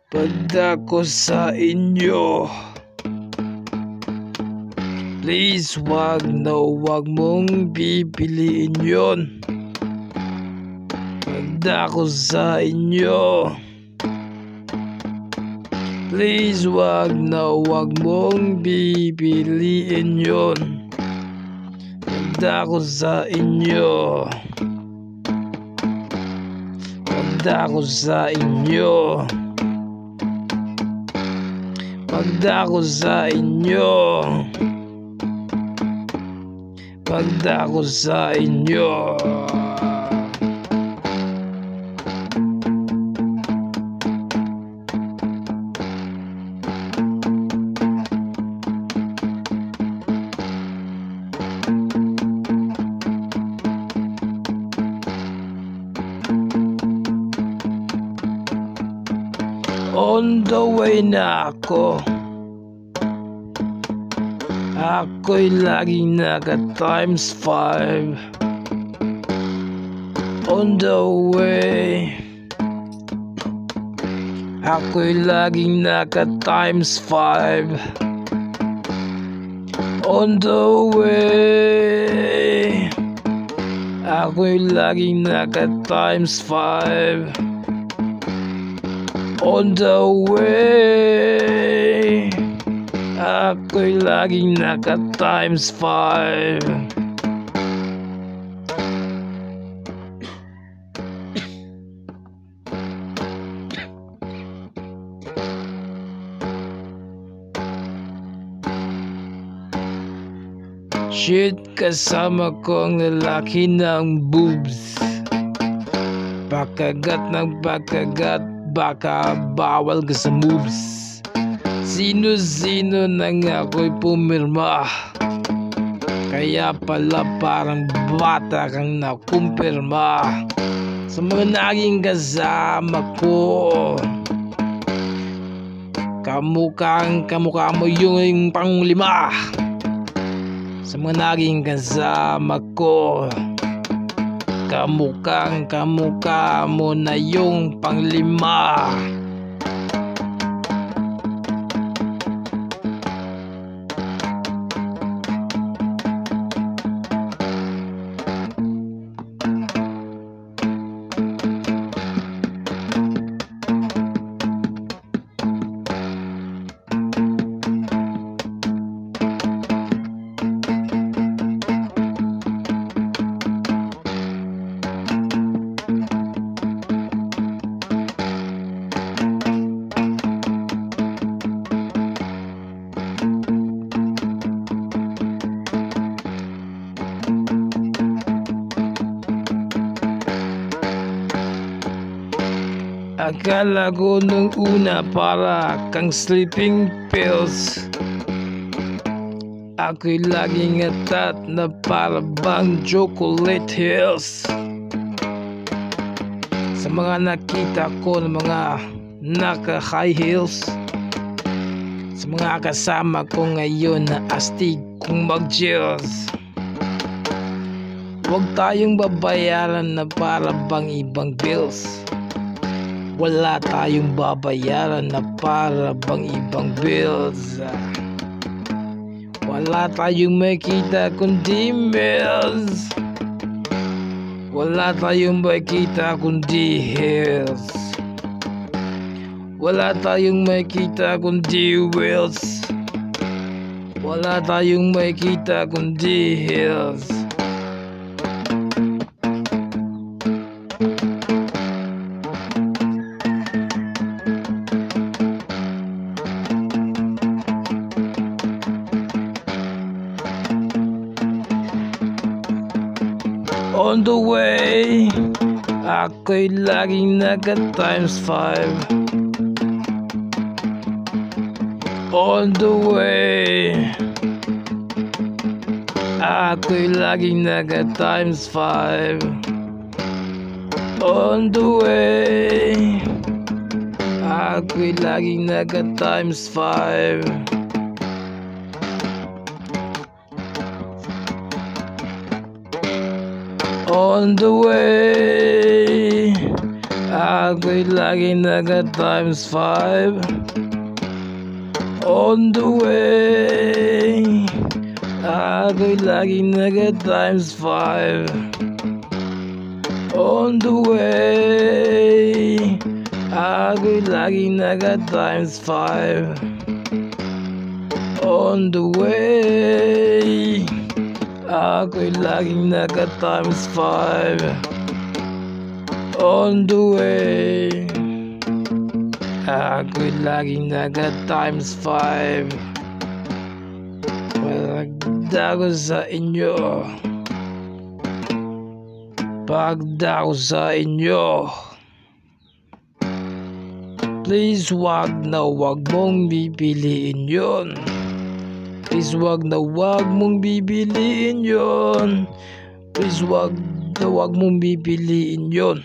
Pagdako sa inyo, please wag mong pipiliin yun. Pagdako sa inyo, please wag mong pipiliin yun. Pagdako sa inyo, pagdako sa inyo, pagdako sa inyo, pagdako sa inyo. On the way na ako, ako'y laging naka times 5. On the way, ako'y laging naka times 5. On the way, ako'y laging naka times 5. On the way, ako'y laging naka times 5. Shit, kasama ko ang lalaki ng boobs. Pagkagat ng pagkagat, baka bawal ka sa moves. Sino-sino nang ako'y pumirma, kaya pala parang bata kang nakumpirma. Sa mga naging kasama ko, kamukha mo yung panglima. Sa mga naging kasama ko, kamukha mo na yung panglima. Akala ko nung una para kang sleeping pills. Ako'y laging atat na para bang chocolate hills. Sa mga nakita ko ng mga naka high heels, sa mga kasama ko ngayon na astig kong mag-chills. Huwag tayong babayaran na para bang ibang bills. Wala tayong babayaran na para bang ibang bills. Wala tayong makita kundi mills. Wala tayong makita kundi hills. Wala tayong makita kundi wheels. Wala tayong makita kundi hills. On the way, ako'y laging naka times 5. On the way, ako'y laging naka times 5. On the way, ako'y laging naka times 5. On the way, Ako'y laging naga times 5 on the way. Ako'y laging naga times 5 on the way. Ako'y laging naga times 5 on the way. Ako'y laging naga times 5 on the way. Ako'y laging naga times 5. Pagdako sa inyo, pagdako sa inyo, please wag mong bibiliin yun. Please wag mong bibiliin yun. Please wag mong bibiliin yun.